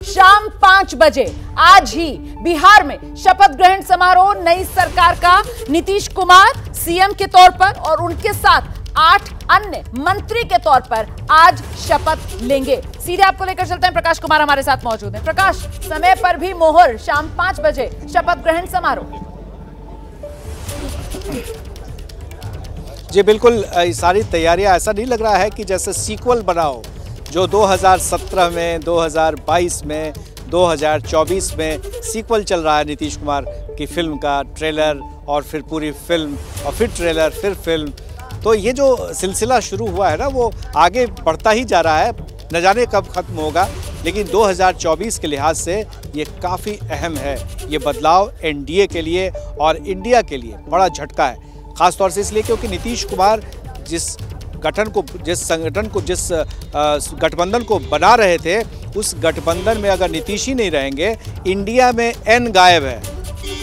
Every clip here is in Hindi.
शाम 5 बजे आज ही बिहार में शपथ ग्रहण समारोह नई सरकार का। नीतीश कुमार सीएम के तौर पर और उनके साथ 8 अन्य मंत्री के तौर पर आज शपथ लेंगे। सीधे आपको लेकर चलते हैं, प्रकाश कुमार हमारे साथ मौजूद हैं। प्रकाश, समय पर भी मोहर, शाम 5 बजे शपथ ग्रहण समारोह। जी बिल्कुल, सारी तैयारियां, ऐसा नहीं लग रहा है कि जैसे सीक्वल बनाओ जो 2017 में, 2022 में, 2024 में सीक्वल चल रहा है नीतीश कुमार की फिल्म का। ट्रेलर और फिर पूरी फिल्म और फिर ट्रेलर फिर फिल्म, तो ये जो सिलसिला शुरू हुआ है ना वो आगे बढ़ता ही जा रहा है, न जाने कब खत्म होगा। लेकिन 2024 के लिहाज से ये काफ़ी अहम है। ये बदलाव एनडीए के लिए और इंडिया के लिए बड़ा झटका है, ख़ासतौर से इसलिए क्योंकि नीतीश कुमार जिस संगठन को, जिस गठबंधन को बना रहे थे, उस गठबंधन में अगर नीतीश ही नहीं रहेंगे, इंडिया में एन गायब है,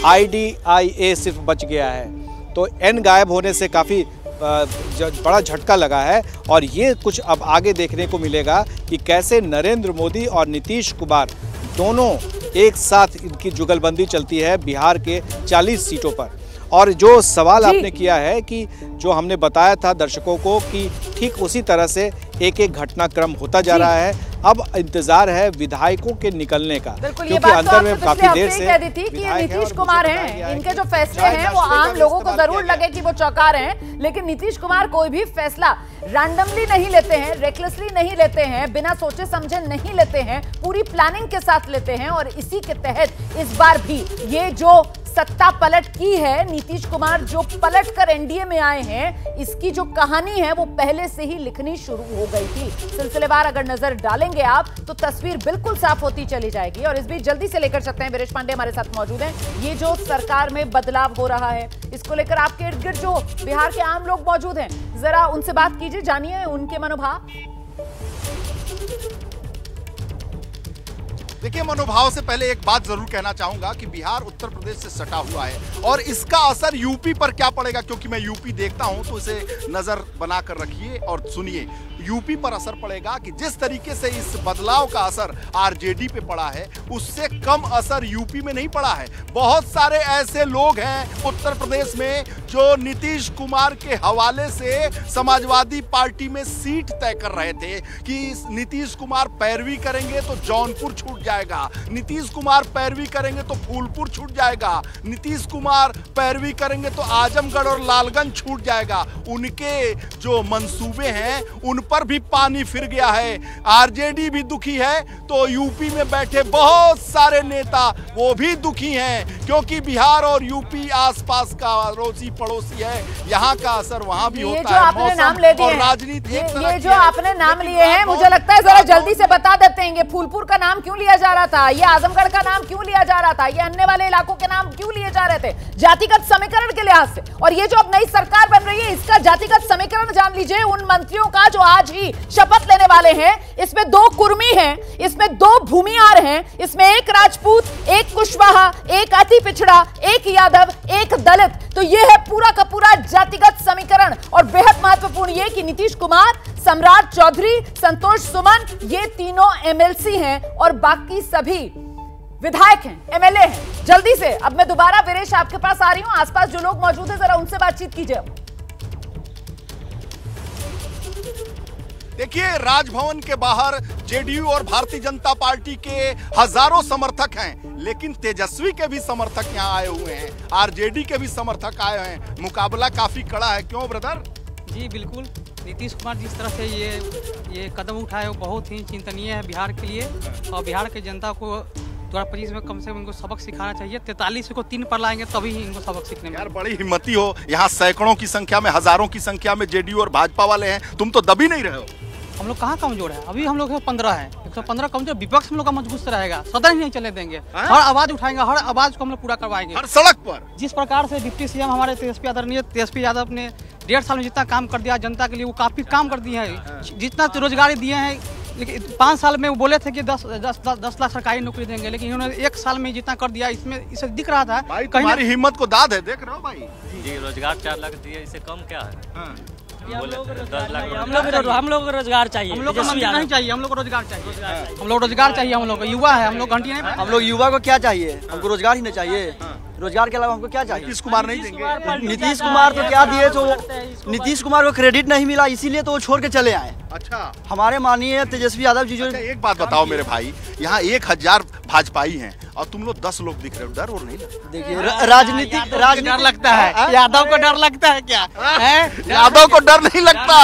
IDIA सिर्फ बच गया है। तो एन गायब होने से काफ़ी बड़ा झटका लगा है। और ये कुछ अब आगे देखने को मिलेगा कि कैसे नरेंद्र मोदी और नीतीश कुमार दोनों एक साथ इनकी जुगलबंदी चलती है बिहार के 40 सीटों पर। और जो सवाल आपने किया है कि जो हमने बताया था दर्शकों को कि ठीक उसी तरह से एक एक घटनाक्रम होता जा रहा है। अब इंतजार है विधायकों के निकलने का, क्योंकि अंदर में काफी देर से कह दी थी कि नीतीश कुमार हैं, इनके जो फैसले हैं वो आम लोगों को जरूर लगे कि वो चौंका रहे हैं, लेकिन नीतीश कुमार कोई भी फैसला रैंडमली नहीं लेते हैं, रेकलेसली नहीं लेते हैं, बिना सोचे समझे नहीं लेते हैं, पूरी प्लानिंग के साथ लेते हैं। और इसी के तहत इस बार भी ये जो सत्ता पलट की है, नीतीश कुमार जो पलट कर एनडीए में आए हैं, इसकी जो कहानी है वो पहले से ही लिखनी शुरू हो गई थी। सिलसिलेवार अगर नजर डालेंगे आप तो तस्वीर बिल्कुल साफ होती चली जाएगी। और इस बीच जल्दी से लेकर चलते हैं, वीरेश पांडे हमारे साथ मौजूद हैं। ये जो सरकार में बदलाव हो रहा है, इसको लेकर आपके इर्द गिर्द जो बिहार के आम लोग मौजूद हैं, जरा उनसे बात कीजिए, जानिए उनके मनोभाव। देखिए, मनोभाव से पहले एक बात जरूर कहना चाहूंगा कि बिहार उत्तर प्रदेश से सटा हुआ है और इसका असर यूपी पर क्या पड़ेगा, क्योंकि मैं यूपी देखता हूं, तो इसे नजर बनाकर रखिए और सुनिए। यूपी पर असर पड़ेगा कि जिस तरीके से इस बदलाव का असर आरजेडी पे पड़ा है, उससे कम असर यूपी में नहीं पड़ा है। बहुत सारे ऐसे लोग हैं उत्तर प्रदेश में जो नीतीश कुमार के हवाले से समाजवादी पार्टी में सीट तय कर रहे थे कि नीतीश कुमार पैरवी करेंगे तो जौनपुर छूट जाएगा, नीतीश कुमार पैरवी करेंगे तो फूलपुर छूट जाएगा, नीतीश कुमार पैरवी करेंगे तो आजमगढ़ और लालगंज छूट जाएगा। उनके जो मंसूबे हैं उन पर भी पानी फिर गया है। आरजेडी भी दुखी है तो यूपी में बैठे बहुत सारे नेता वो भी दुखी हैं, क्योंकि बिहार और यूपी आसपास का अड़ोसी पड़ोसी है, यहाँ का असर वहाँ भी होता है। मौसम और राजनीति, ये जो आपने नाम लिए हैं, मुझे लगता है जरा जल्दी से बता देते हैं। ये फूलपुर का नाम क्यों लिया जा रहा था, ये आजमगढ़ का नाम क्यों लिया जा रहा था, ये अन्य वाले इलाकों के नाम क्यों लिए जा रहे थे, जातिगत समीकरण के लिहाज से। और ये जो अब नई सरकार बन रही है, इसका जातिगत समीकरण जान लीजिए उन मंत्रियों का जो आज ही शपथ लेने वाले हैं। इसमें 2 कुर्मी हैं, इसमें 2 भूमिहार हैं, इसमें एक राजपूत, एक कुशवाहा, एक अति पिछड़ा, एक यादव, एक दलित। तो ये है पूरा का पूरा जातिगत समीकरण। और बेहद महत्वपूर्ण ये कि नीतीश कुमार, सम्राट चौधरी, संतोष सुमन, ये तीनों एमएलसी हैं और बाकी सभी विधायक हैं, एमएलए हैं। जल्दी से अब मैं दोबारा वीरेश आपके पास आ रही हूं, आसपास जो लोग मौजूद हैं जरा उनसे बातचीत कीजिए। देखिए, राजभवन के बाहर जेडीयू और भारतीय जनता पार्टी के हजारों समर्थक हैं, लेकिन तेजस्वी के भी समर्थक यहाँ आए हुए हैं, आरजेडी के भी समर्थक आए हैं। मुकाबला काफी कड़ा है, क्यों ब्रदर? जी बिल्कुल, नीतीश कुमार जिस तरह से ये कदम उठाए वो बहुत ही चिंतनीय है बिहार के लिए। और बिहार की जनता को 2025 में कम से कम इनको सबक सिखाना चाहिए। 43 को 3 पर लाएंगे तभी इनको सबक सीखने में। यार बड़ी हिम्मती हो, यहाँ सैकड़ों की संख्या में, हजारों की संख्या में जेडीयू और भाजपा वाले हैं, तुम तो दबी नहीं रहे हो। हम लोग कहाँ कमजोर है, अभी हम लोग 115 है, 115 कमजोर। विपक्ष हम लोग का मजबूत रहेगा, सदन ही नहीं चले देंगे, हर आवाज उठाएंगे, हर आवाज को हम लोग पूरा करवाएंगे, हर सड़क पर। जिस प्रकार से डिप्टी सीएम हमारे तेजस्वी आदरणीय तेजस्वी यादव ने 1.5 साल में जितना काम कर दिया जनता के लिए, वो काफी काम कर दिए हैं। जितना रोजगारी दिए हैं, लेकिन 5 साल में वो बोले थे कि 10 लाख सरकारी नौकरी देंगे, लेकिन इन्होंने 1 साल में जितना कर दिया, इसमें इसे दिख रहा था भाई, तुम्हारी हिम्मत को दाद है, देख रहे हो भाई। जी, रोजगार 4 लाख दिए, इससे कम क्या है? हम लोग को रोजगार चाहिए, हम लोग को मंत्री नहीं चाहिए, हम लोग को रोजगार चाहिए, हम लोग रोजगार चाहिए, हम लोग युवा है, हम लोग घंटी नहीं। हम लोग युवा को क्या चाहिए, हमको रोजगार ही नहीं चाहिए, रोजगार के अलावा हमको क्या चाहिए। नीतीश कुमार नहीं देंगे? नीतीश कुमार तो क्या दिए, तो नीतीश कुमार को क्रेडिट नहीं मिला, इसीलिए तो वो छोड़ के चले आए। अच्छा, हमारे माननीय तेजस्वी यादव जी जो एक बात बताओ मेरे भाई, यहाँ 1000 भाजपाई हैं और तुम लोग 10 लोग दिख रहे हो, डर और नहीं लगता? देखिए राजनीतिक डर लगता है, यादव को डर लगता है क्या? यादव को डर नहीं लगता?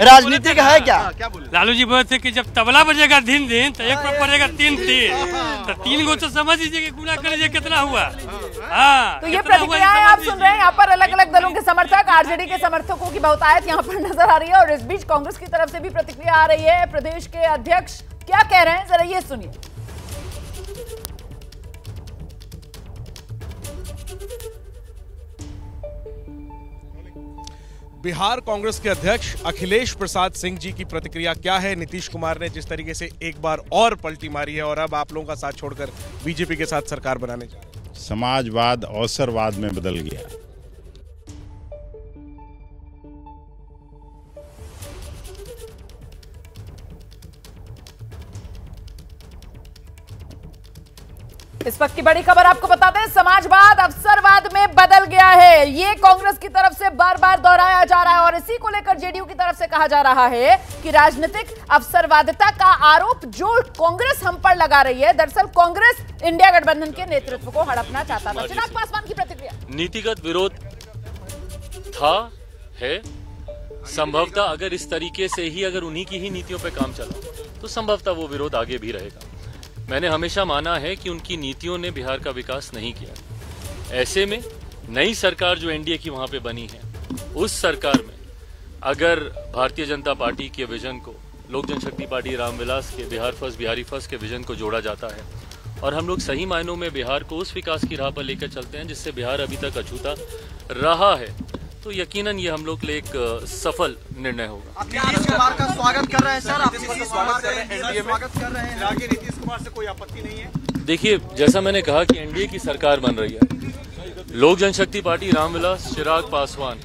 राजनीतिक है क्या? क्या बोले लालू जी बोले थे कि जब तबला बजेगा दिन दिन तो एक पे पड़ेगा 3 तो 3 को तो समझ लीजिए कि गुना कर लीजिए कितना हुआ। हाँ, तो ये प्रतिक्रियाएं आप सुन रहे हैं, यहाँ पर अलग अलग दलों के समर्थक, आरजेडी के समर्थकों की बहुतायत यहाँ पर नजर आ रही है। और इस बीच कांग्रेस की तरफ से भी प्रतिक्रिया आ रही है। प्रदेश के अध्यक्ष क्या कह रहे हैं, जरा ये सुनिए। बिहार कांग्रेस के अध्यक्ष अखिलेश प्रसाद सिंह जी की प्रतिक्रिया क्या है? नीतीश कुमार ने जिस तरीके से एक बार और पलटी मारी है और अब आप लोगों का साथ छोड़कर बीजेपी के साथ सरकार बनाने जा रहे हैं। समाजवाद अवसरवाद में बदल गया। इस वक्त की बड़ी खबर आपको बता दें, समाजवाद अवसरवाद में बदल गया है। ये कांग्रेस की तरफ से बार बार दोहराया जा रहा है और इसी को लेकर जेडीयू की तरफ से कहा जा रहा है कि राजनीतिक अवसरवादिता का आरोप जो कांग्रेस हम पर लगा रही है, दरअसल कांग्रेस इंडिया गठबंधन के नेतृत्व को हड़पना चाहता था। चिराग पासवान की प्रतिक्रिया। नीतिगत विरोध था, है, संभवतः अगर इस तरीके से ही, अगर उन्हीं की ही नीतियों पे काम चला तो संभवतः वो विरोध आगे भी रहेगा। मैंने हमेशा माना है कि उनकी नीतियों ने बिहार का विकास नहीं किया। ऐसे में नई सरकार जो एनडीए की वहां पे बनी है, उस सरकार में अगर भारतीय जनता पार्टी के विजन को लोक जनशक्ति पार्टी रामविलास के बिहार फर्स्ट बिहारी फर्स्ट के विजन को जोड़ा जाता है और हम लोग सही मायनों में बिहार को उस विकास की राह पर लेकर चलते हैं जिससे बिहार अभी तक अछूता रहा है, तो यकीनन ये हम लोग के लिए एक सफल निर्णय होगा। नीतीश कुमार का स्वागत कर रहे हैं सर, आप स्वागत कर रहे हैं, आगे नीतीश कुमार से कोई आपत्ति नहीं है? देखिए, जैसा मैंने कहा कि एनडीए की सरकार बन रही है, लोक जनशक्ति पार्टी रामविलास चिराग पासवान,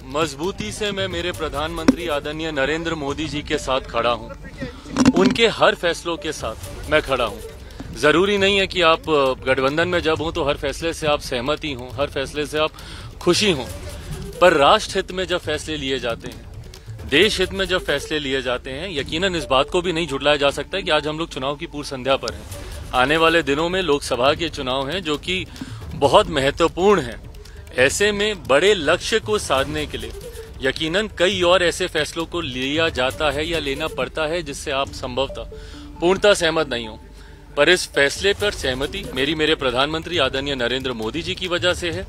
मजबूती से मैं मेरे प्रधानमंत्री आदरणीय नरेंद्र मोदी जी के साथ खड़ा हूं। उनके हर फैसलों के साथ मैं खड़ा हूं। जरूरी नहीं है कि आप गठबंधन में जब हो तो हर फैसले से आप सहमत ही हों, हर फैसले से आप खुशी हों, पर राष्ट्र हित में जब फैसले लिए जाते हैं, देश हित में जब फैसले लिए जाते हैं, यकीनन इस बात को भी नहीं झुटलाया जा सकता है कि आज हम लोग चुनाव की पूर्व संध्या पर हैं। आने वाले दिनों में लोकसभा के चुनाव हैं जो कि बहुत महत्वपूर्ण हैं। ऐसे में बड़े लक्ष्य को साधने के लिए यकीनन कई और ऐसे फैसलों को लिया जाता है या लेना पड़ता है जिससे आप संभवतः पूर्णतः सहमत नहीं हो, पर इस फैसले पर सहमति मेरे प्रधानमंत्री आदरणीय नरेंद्र मोदी जी की वजह से है,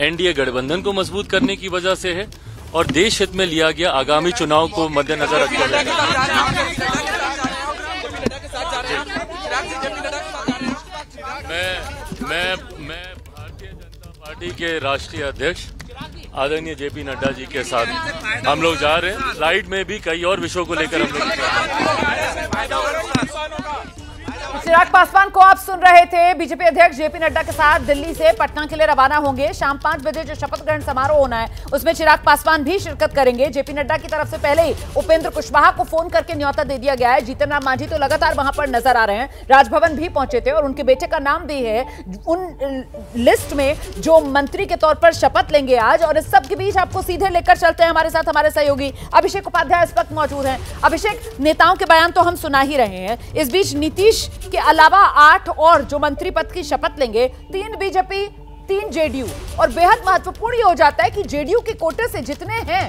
एनडीए गठबंधन को मजबूत करने की वजह से है और देश हित में लिया गया आगामी चुनाव को मद्देनजर रखते हुए। मैं भारतीय जनता पार्टी के राष्ट्रीय अध्यक्ष आदरणीय जेपी नड्डा जी के साथ हम लोग जा रहे हैं। फ्लाइट में भी कई और विषयों को लेकर हम लोग। चिराग पासवान को आप सुन रहे थे। बीजेपी अध्यक्ष जेपी नड्डा के साथ दिल्ली से पटना के लिए रवाना होंगे। शाम 5 बजे जो शपथ ग्रहण समारोह होना है उसमें चिराग पासवान भी शिरकत करेंगे। जेपी नड्डा की तरफ से पहले ही उपेंद्र कुशवाहा को फोन करके न्योता दे दिया गया है। जीतन राम मांझी तो लगातार वहां पर नजर आ रहे हैं, राजभवन भी पहुंचे थे और उनके बेटे का नाम भी है उन लिस्ट में जो मंत्री के तौर पर शपथ लेंगे आज। और इस सब के बीच आपको सीधे लेकर चलते हैं हमारे साथ हमारे सहयोगी अभिषेक उपाध्याय इस वक्त मौजूद हैं। अभिषेक, नेताओं के बयान तो हम सुना ही रहे हैं, इस बीच नीतीश के अलावा 8 और जो मंत्री पद की शपथ लेंगे, 3 बीजेपी 3 जेडीयू, और बेहद महत्वपूर्ण ये हो जाता है कि जेडीयू के कोटे से जितने हैं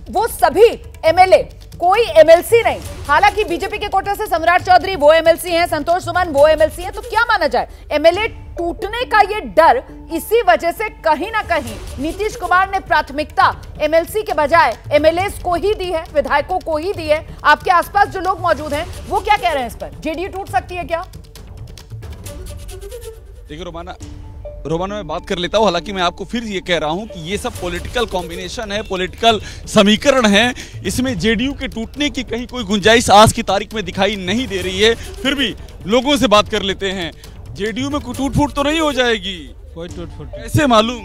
वो सभी एमएलए, कोई एमएलसी नहीं। हालांकि बीजेपी के कोटे से सम्राट चौधरी वो एमएलसी हैं, संतोष सुमन वो एमएलसी हैं, तो क्या माना जाए, एमएलए टूटने का ये डर, इसी वजह से कहीं ना कहीं नीतीश कुमार ने प्राथमिकता एमएलसी के बजाय एमएलएस को ही दी है, विधायकों को ही दी है। आपके आसपास जो लोग मौजूद हैं वो क्या कह रहे हैं इस पर, जेडीयू टूट सकती है क्या? देखिए रोमाना मैं बात कर लेता हूं। हालांकि मैं आपको फिर ये कह रहा हूं कि ये सब पॉलिटिकल कॉम्बिनेशन है, पॉलिटिकल समीकरण है, इसमें जेडीयू के टूटने की कहीं कोई गुंजाइश आज की तारीख में दिखाई नहीं दे रही है। फिर भी लोगों से बात कर लेते हैं, जेडीयू में कोई टूट फूट तो नहीं हो जाएगी? कोई टूट फूट कैसे मालूम?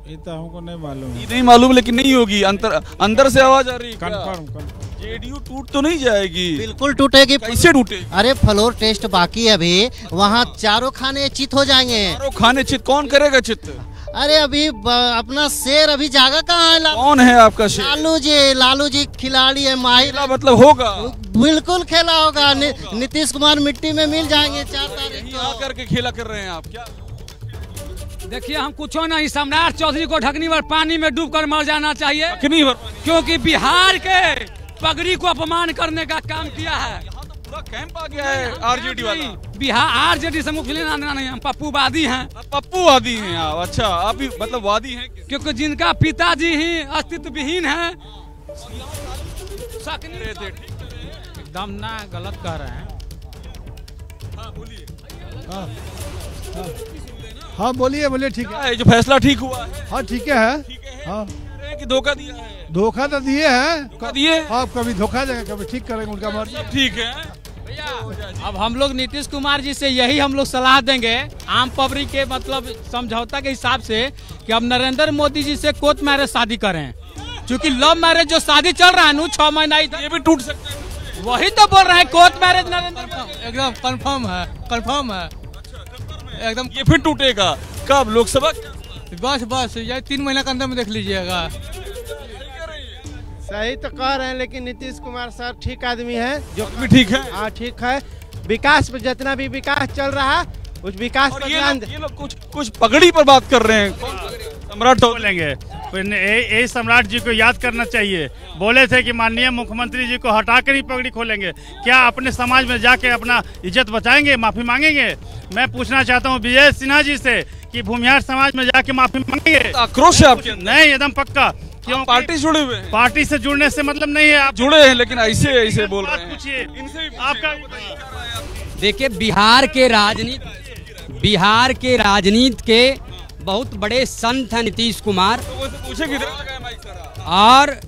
ये तो हमको नहीं मालूम है। ये नहीं मालूम, लेकिन नहीं होगी। अंदर से आवाज आ रही है। कंफर्म जेडीयू टूट तो नहीं जाएगी? बिल्कुल टूटेगी। कैसे टूटेगी? अरे फ्लोर टेस्ट बाकी है अभी, वहाँ चारों खाने चित हो जाएंगे। चारों खाने चित? कौन करेगा चित? अरे अभी अपना शेर अभी जागा कहाँ है? कौन है आपका शेर? लालू जी खिलाड़ी है, माहिर। मतलब होगा? बिल्कुल खेला होगा। नीतीश कुमार मिट्टी में मिल जाएंगे 4 तारीख को। आकर के खेला कर रहे हैं आप क्या? देखिए, हम कुछ नहीं, सम्राट चौधरी को ढकनी भर पानी में डूबकर मर जाना चाहिए, क्योंकि बिहार के पगड़ी को अपमान करने का काम किया है। पूरा कैंप आ गया है आरजेडी वाला। बिहार आरजेडी से मुख्य नहीं, हम पप्पूवादी हैं। पप्पूवादी हैं आप? अच्छा, आप भी मतलब वादी हैं? क्योंकि जिनका पिताजी ही अस्तित्व विहीन है। एकदम ना गलत कह रहे हैं। हाँ बोलिए। हाँ बोलिए। ठीक है, जो फैसला ठीक हुआ है? हाँ ठीक है। हाँ कि धोखा दिया है? धोखा तो दिए हैं। दिए? हाँ, कभी धोखा देंगे, कभी ठीक करेंगे, उनका मर्जी। ठीक है। अब हम लोग नीतीश कुमार जी से यही हम लोग सलाह देंगे, आम पब्लिक के मतलब समझौता के हिसाब से, कि अब नरेंद्र मोदी जी से कोर्ट मैरिज शादी करें, क्योंकि लव मैरिज जो शादी चल रहा है ना 6 महीना ये भी टूट सकता है। वही तो बोल रहे हैं, कोर्ट मैरिज नरेंद्र एकदम कंफर्म है एकदम। ये फिर टूटेगा कब? लोकसभा? बस ये 3 महीना के अंदर में देख लीजिएगा। सही तो कह रहे हैं, लेकिन नीतीश कुमार सर ठीक आदमी है। जो भी ठीक है। हाँ ठीक है। विकास पे जितना भी विकास चल रहा है, उस विकास पर ध्यान। ये लोग कुछ पगड़ी पर बात कर रहे हैं। सम्राट बोलेंगे, यही सम्राट जी को याद करना चाहिए। बोले थे कि माननीय मुख्यमंत्री जी को हटा कर ही पगड़ी खोलेंगे। क्या अपने समाज में जाके अपना इज्जत बचाएंगे, माफी मांगेंगे? मैं पूछना चाहता हूँ विजय सिन्हा जी से कि भूमिहार समाज में जाके माफी मांगेंगे? आक्रोश है आपके? नहीं, एकदम पक्का। क्यों? पार्टी जुड़े हुए हैं? पार्टी से जुड़ने से मतलब नहीं है, आप जुड़े हैं, लेकिन ऐसे बोल रहे हैं। पूछिए आपका। देखिए, बिहार के राजनीति के बहुत बड़े संत हैं नीतीश कुमार, और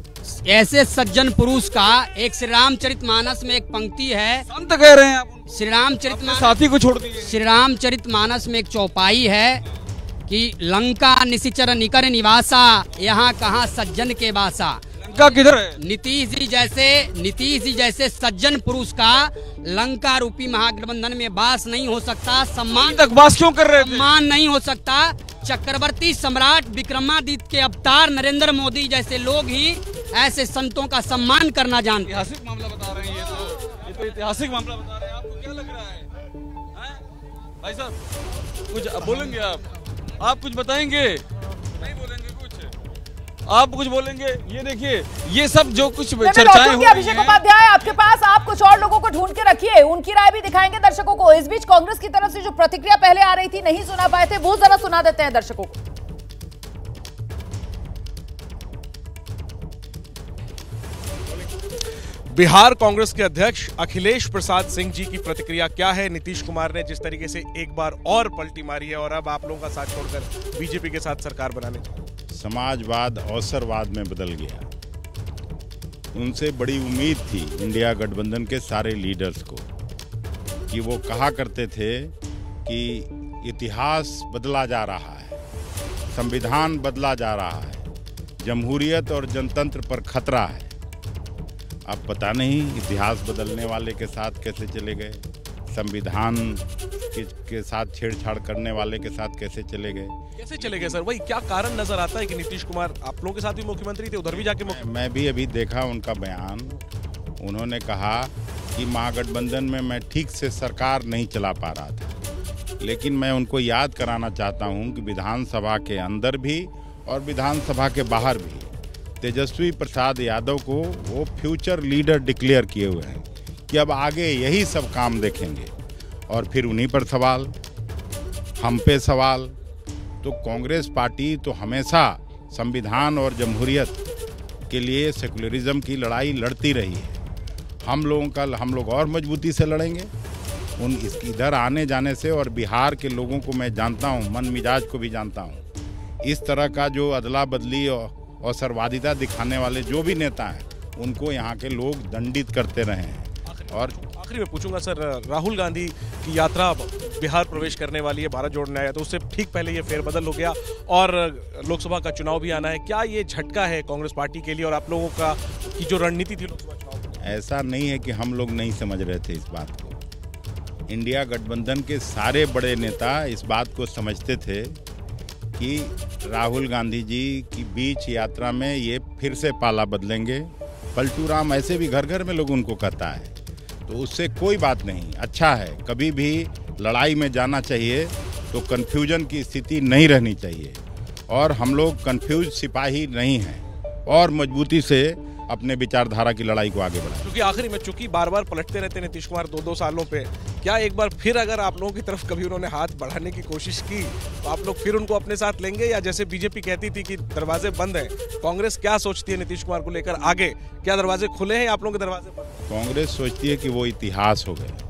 ऐसे सज्जन पुरुष का एक श्री रामचरितमानस में एक पंक्ति है। संत कह रहे हैं आप? श्री रामचरितमानस साथी को छोड़ दिए। श्री रामचरितमानस में एक चौपाई है कि लंका निशिचर निकर निवासा, यहाँ कहाँ सज्जन के वासा। लंका किधर है? नीतीश जी जैसे सज्जन पुरुष का लंका रूपी महागठबंधन में वास नहीं हो सकता। सम्मान तक वास क्यों कर रहे थे? सम्मान नहीं हो सकता। चक्रवर्ती सम्राट विक्रमादित्य के अवतार नरेंद्र मोदी जैसे लोग ही ऐसे संतों का सम्मान करना जानते हैं। ऐतिहासिक मामला बता रहे हैं ये तो ऐतिहासिक मामला बता रहे हैं। आपको क्या लग रहा है भाई साहब? कुछ बोलेंगे आप कुछ बताएंगे? नहीं बोलेंगे कुछ? आप कुछ बोलेंगे? ये देखिए, ये सब जो कुछ चर्चाएं हो रही हैं। अभिषेक उपाध्याय आपके पास, आप कुछ और लोगों को ढूंढ के रखिए, उनकी राय भी दिखाएंगे दर्शकों को। इस बीच कांग्रेस की तरफ से जो प्रतिक्रिया पहले आ रही थी, नहीं सुना पाए थे, वो जरा सुना देते हैं दर्शकों को। बिहार कांग्रेस के अध्यक्ष अखिलेश प्रसाद सिंह जी की प्रतिक्रिया क्या है? नीतीश कुमार ने जिस तरीके से एक बार और पलटी मारी है और अब आप लोगों का साथ छोड़कर बीजेपी के साथ सरकार बनाने, समाजवाद अवसरवाद में बदल गया। उनसे बड़ी उम्मीद थी इंडिया गठबंधन के सारे लीडर्स को, कि वो कहा करते थे कि इतिहास बदला जा रहा है, संविधान बदला जा रहा है, जमहूरियत और जनतंत्र पर खतरा है। अब पता नहीं इतिहास बदलने वाले के साथ कैसे चले गए, संविधान के साथ छेड़छाड़ करने वाले के साथ कैसे चले गए सर? वही क्या कारण नजर आता है कि नीतीश कुमार आप लोगों के साथ भी मुख्यमंत्री थे, उधर भी जाके मैं भी अभी देखा उनका बयान। उन्होंने कहा कि महागठबंधन में मैं ठीक से सरकार नहीं चला पा रहा था, लेकिन मैं उनको याद कराना चाहता हूं कि विधानसभा के अंदर भी और विधानसभा के बाहर भी तेजस्वी प्रसाद यादव को वो फ्यूचर लीडर डिक्लेयर किए हुए हैं कि अब आगे यही सब काम देखेंगे। और फिर उन्हीं पर सवाल, हम पे सवाल। तो कांग्रेस पार्टी तो हमेशा संविधान और जमहूरियत के लिए, सेकुलरिज्म की लड़ाई लड़ती रही है। हम लोग और मजबूती से लड़ेंगे। इधर आने जाने से, और बिहार के लोगों को मैं जानता हूँ, मन मिजाज को भी जानता हूँ। इस तरह का जो अदला बदली और अवसरवादिता दिखाने वाले जो भी नेता हैं, उनको यहाँ के लोग दंडित करते रहे हैं। और आखिरी में पूछूंगा सर, राहुल गांधी की यात्रा बिहार प्रवेश करने वाली है, भारत जोड़ने आया, तो उससे ठीक पहले ये फेरबदल हो गया और लोकसभा का चुनाव भी आना है। क्या ये झटका है कांग्रेस पार्टी के लिए और आप लोगों का की जो रणनीति थी लोकसभा चुनाव? ऐसा नहीं है कि हम लोग नहीं समझ रहे थे इस बात को। इंडिया गठबंधन के सारे बड़े नेता इस बात को समझते थे कि राहुल गांधी जी की बीच यात्रा में ये फिर से पाला बदलेंगे। पलटू राम ऐसे भी घर घर में लोग उनको कहता है, तो उससे कोई बात नहीं। अच्छा है, कभी भी लड़ाई में जाना चाहिए तो कन्फ्यूजन की स्थिति नहीं रहनी चाहिए और हम लोग कन्फ्यूज सिपाही नहीं हैं और मजबूती से अपने विचारधारा की लड़ाई को आगे बढ़ाएं। क्योंकि आखिरी में चूंकि बार बार पलटते रहते नीतीश कुमार 2-2 सालों पे, क्या एक बार फिर अगर आप लोगों की तरफ कभी उन्होंने हाथ बढ़ाने की कोशिश की तो आप लोग फिर उनको अपने साथ लेंगे, या जैसे बीजेपी कहती थी कि दरवाजे बंद हैं, कांग्रेस क्या सोचती है नीतीश कुमार को लेकर आगे? क्या दरवाजे खुले हैं या आप लोगों के दरवाजे बंद? कांग्रेस सोचती है कि वो इतिहास हो गए।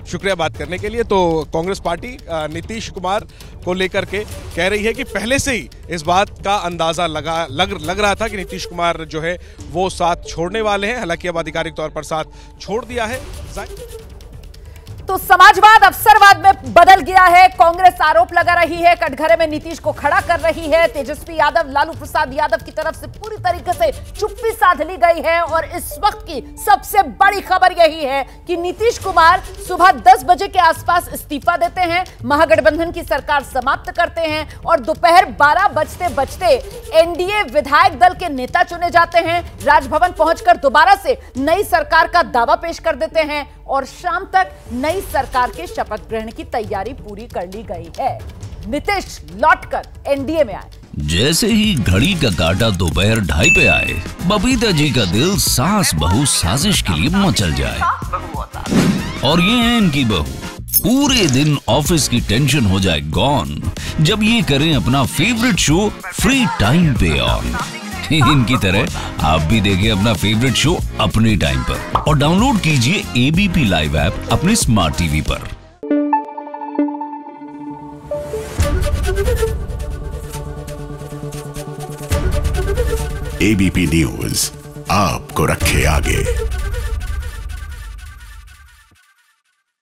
शुक्रिया बात करने के लिए। तो कांग्रेस पार्टी नीतीश कुमार को लेकर के कह रही है कि पहले से ही इस बात का अंदाजा लग रहा था कि नीतीश कुमार जो है वो साथ छोड़ने वाले हैं। हालांकि अब आधिकारिक तौर पर साथ छोड़ दिया है। तो समाजवाद अवसरवाद में बदल गया है। कांग्रेस आरोप लगा रही है, कटघरे में नीतीश को खड़ा कर रही है। तेजस्वी यादव, लालू प्रसाद यादव की तरफ से पूरी तरीके से चुप्पी साध ली गई है और इस वक्त की सबसे बड़ी खबर यही है कि नीतीश कुमार सुबह 10 बजे के आसपास इस्तीफा देते हैं, महागठबंधन की सरकार समाप्त करते हैं और दोपहर 12 बजते एनडीए विधायक दल के नेता चुने जाते हैं। राजभवन पहुंचकर दोबारा से नई सरकार का दावा पेश कर देते हैं और शाम तक नई सरकार के शपथ ग्रहण की तैयारी पूरी कर ली गई है। नीतीश लौटकर एनडीए में आए। जैसे ही घड़ी का काटा दोपहर 2:30 पे आए, बबीता जी का दिल सास बहू साजिश के लिए मचल जाए। और ये है इनकी बहू, पूरे दिन ऑफिस की टेंशन हो जाए गॉन जब ये करें अपना फेवरेट शो फ्री टाइम पे ऑन। इनकी तरह आप भी देखिए अपना फेवरेट शो अपने टाइम पर और डाउनलोड कीजिए एबीपी लाइव ऐप अपने स्मार्ट टीवी पर। एबीपी न्यूज आपको रखे आगे।